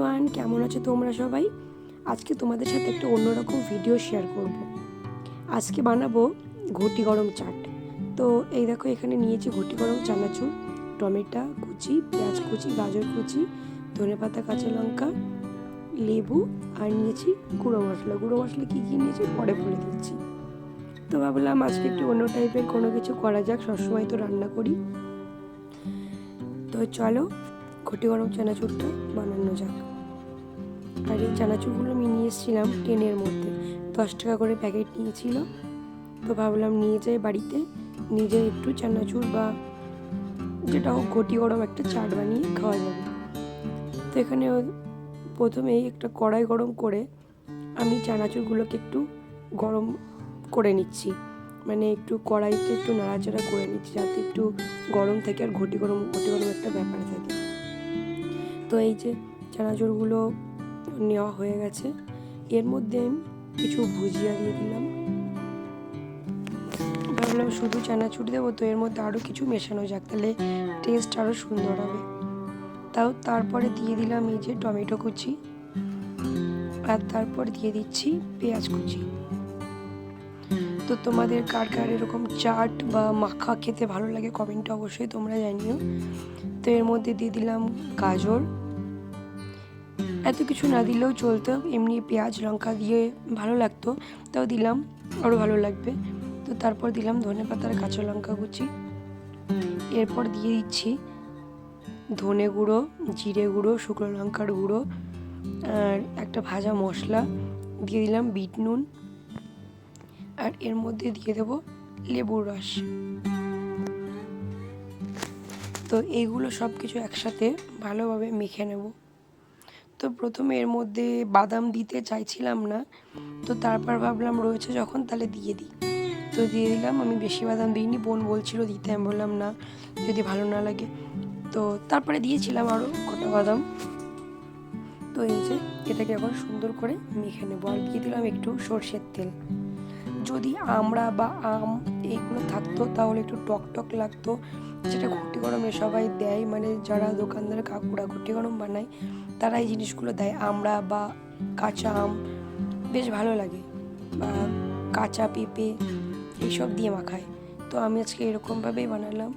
Everyone, কেমন আছো তোমরা সবাই? আজকে তোমাদের সাথে একটা অন্যরকম ভিডিও শেয়ার করব। আজকে বানাবো ঘটি গরম চাট। তো এই দেখো, এখানে নিয়েছি ঘটি গরম চানাচুর, টমেটো কুচি, পেঁয়াজ কুচি, গাজর কুচি, ধনেপাতা, কাঁচা লঙ্কা, লেবু, আর নিয়েছি গুঁড়ো মশলা। গুঁড়ো মশলা কী কী নিয়েছি পরে বলে দিচ্ছি। তো ভাবলাম আজকে একটু অন্য টাইপের কোনো কিছু করা যাক, সবসময় তো রান্না করি। তো চলো ঘটি গরম চানাচুরটা বানানো যাক। আর এই চানাচুরগুলো আমি নিয়ে এসেছিলাম টেনের মধ্যে, 10 টাকা করে প্যাকেট নিয়েছিল। তো ভাবলাম নিয়ে যাই বাড়িতে, নিজে একটু চানাচুর বা যেটা হোক ঘটি গরম একটা চাট বানিয়ে খাওয়া যাবে। তো এখানে প্রথমেই একটা কড়াই গরম করে আমি চানাচুরগুলোকে একটু গরম করে নিচ্ছি, মানে একটু কড়াইতে একটু নাড়াচাড়া করে নিচ্ছি যাতে একটু গরম থাকে আর ঘটি গরম একটা ব্যাপার থাকে। তো এই যে চানাচুরগুলো নেওয়া হয়ে গেছে, এর মধ্যে আমি কিছু ভুজিয়া দিয়ে দিলাম। ভাবলাম শুধু চানাচুর দেবো, তো এর মধ্যে আরও কিছু মেশানো যাক, তাহলে টেস্ট আরও সুন্দর হবে। তারপরে দিয়ে দিলাম এই যে টমেটো কুচি, আর তারপর দিয়ে দিচ্ছি পেঁয়াজ কুচি। তো তোমাদের কার কার এরকম চাট বা মাখা খেতে ভালো লাগে কমেন্টে অবশ্যই তোমরা জানিও। তো এর মধ্যে দিয়ে দিলাম গাজর, এত কিছু না দিলেও চলতো, এমনি পেঁয়াজ লঙ্কা দিয়ে ভালো লাগতো, তাও দিলাম, আরও ভালো লাগবে। তো তারপর দিলাম ধনেপাতার কাঁচা লঙ্কা কুচি। এরপর দিয়ে দিচ্ছি ধনে গুঁড়ো, জিরে গুঁড়ো, শুকনো লঙ্কার গুঁড়ো, আর একটা ভাজা মশলা দিয়ে দিলাম, বিট নুন, আর এর মধ্যে দিয়ে দেবো লেবুর রস। তো এইগুলো সব কিছু একসাথে ভালোভাবে মেখে নেব। তো প্রথমে এর মধ্যে বাদাম দিতে চাইছিলাম না, তো তারপর ভাবলাম রয়েছে যখন তাহলে দিয়ে দিই, তো দিয়ে দিলাম। আমি বেশি বাদাম দিইনি, বোন বলছিল দিতে, আমি বললাম না, যদি ভালো না লাগে। তো তারপরে দিয়েছিলাম আরও কটা বাদাম। তো এই যে এটাকে এখন সুন্দর করে মেখে নেবো, আর দিয়ে দিলাম একটু সর্ষের তেল। যদি আমড়া বা আম এইগুলো থাকতো তাহলে একটু টক টক লাগতো, যেটা ঘটি গরমে সবাই দেয়, মানে যারা দোকানদার কাকুরা ঘটি গরম বানায় তারা এই জিনিসগুলো দেয়, আমড়া বা কাঁচা আম বেশ ভালো লাগে, বা কাঁচা পেঁপে এইসব দিয়ে মাখায়। তো আমি আজকে এরকমভাবেই বানালাম।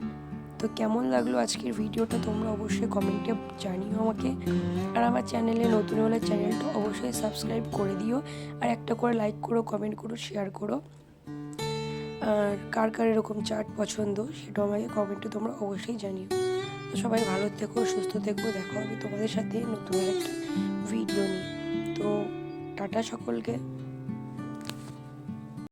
তো কেমন লাগলো আজকের ভিডিওটা তোমরা অবশ্যই কমেন্টে জানিও আমাকে, আর আমার চ্যানেলে নতুন হলে চ্যানেলটা অবশ্যই সাবস্ক্রাইব করে দিও, আর একটা করে লাইক করো, কমেন্ট করো, শেয়ার করো। আর কার কার এরকম চাট পছন্দ সেটাও আমাকে কমেন্টে তোমরা অবশ্যই জানিও। তো সবাই ভালো থেকো, সুস্থ থেকো, দেখা হবে তোমাদের সাথে নতুন একটা ভিডিও নিয়ে। তো টাটা সকলকে।